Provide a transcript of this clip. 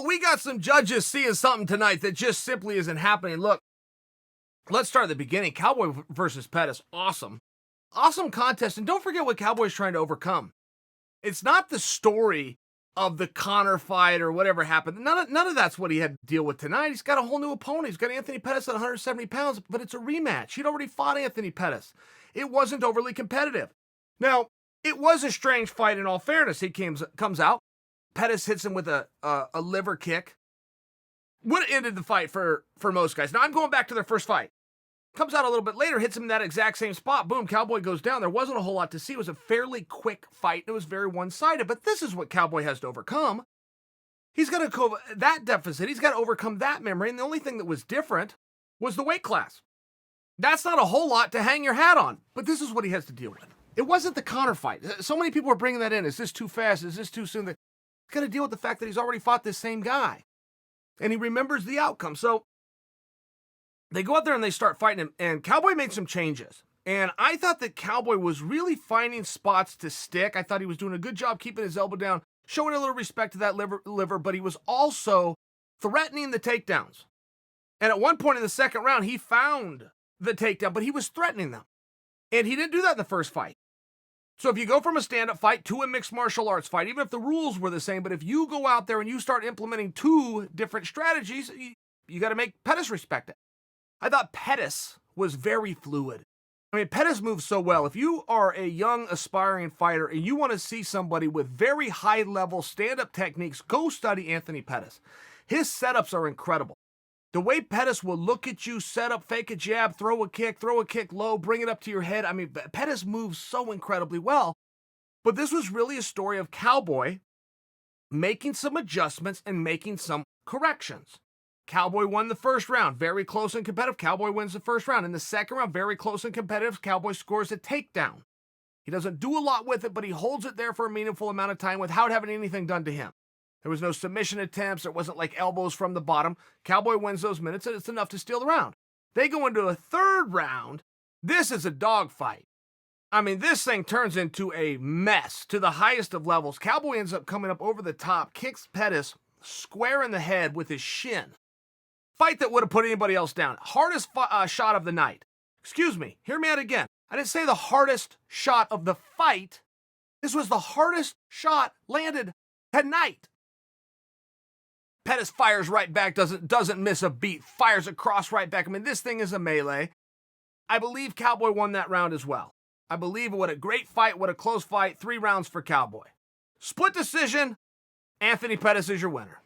So we got some judges seeing something tonight that just simply isn't happening. Look, let's start at the beginning. Cowboy versus Pettis. Awesome. Awesome contest. And don't forget what Cowboy's trying to overcome. It's not the story of the Conor fight or whatever happened. None of that's what he had to deal with tonight. He's got a whole new opponent. He's got Anthony Pettis at 170 pounds, but it's a rematch. He'd already fought Anthony Pettis. It wasn't overly competitive. Now, it was a strange fight in all fairness. He comes out. Pettis hits him with a liver kick. Would have ended the fight for most guys. Now, I'm going back to their first fight. Comes out a little bit later, hits him in that exact same spot. Boom, Cowboy goes down. There wasn't a whole lot to see. It was a fairly quick fight. It was very one-sided. But this is what Cowboy has to overcome. He's got to cover that deficit. He's got to overcome that memory. And the only thing that was different was the weight class. That's not a whole lot to hang your hat on. But this is what he has to deal with. It wasn't the Conor fight. So many people are bringing that in. Is this too fast? Is this too soon? He's got to deal with the fact that he's already fought this same guy. And he remembers the outcome. So they go out there and they start fighting him, and Cowboy made some changes. And I thought that Cowboy was really finding spots to stick. I thought he was doing a good job keeping his elbow down, showing a little respect to that liver, but he was also threatening the takedowns. And at one point in the second round, he found the takedown, but he was threatening them. And he didn't do that in the first fight. So if you go from a stand-up fight to a mixed martial arts fight, even if the rules were the same, but if you go out there and you start implementing two different strategies, you got to make Pettis respect it. I thought Pettis was very fluid. I mean, Pettis moves so well. If you are a young, aspiring fighter and you want to see somebody with very high-level stand-up techniques, go study Anthony Pettis. His setups are incredible. The way Pettis will look at you, set up, fake a jab, throw a kick low, bring it up to your head. I mean, Pettis moves so incredibly well. But this was really a story of Cowboy making some adjustments and making some corrections. Cowboy won the first round, very close and competitive. Cowboy wins the first round. In the second round, very close and competitive. Cowboy scores a takedown. He doesn't do a lot with it, but he holds it there for a meaningful amount of time without having anything done to him. There was no submission attempts. It wasn't like elbows from the bottom. Cowboy wins those minutes, and it's enough to steal the round. They go into a third round. This is a dogfight. I mean, this thing turns into a mess to the highest of levels. Cowboy ends up coming up over the top, kicks Pettis square in the head with his shin. Fight that would have put anybody else down. Hardest shot of the night. Excuse me, hear me out again. I didn't say the hardest shot of the fight. This was the hardest shot landed tonight. Pettis fires right back, doesn't miss a beat, fires across right back. I mean, this thing is a melee. I believe Cowboy won that round as well. I believe what a great fight, what a close fight. 3 rounds for Cowboy. Split decision, Anthony Pettis is your winner.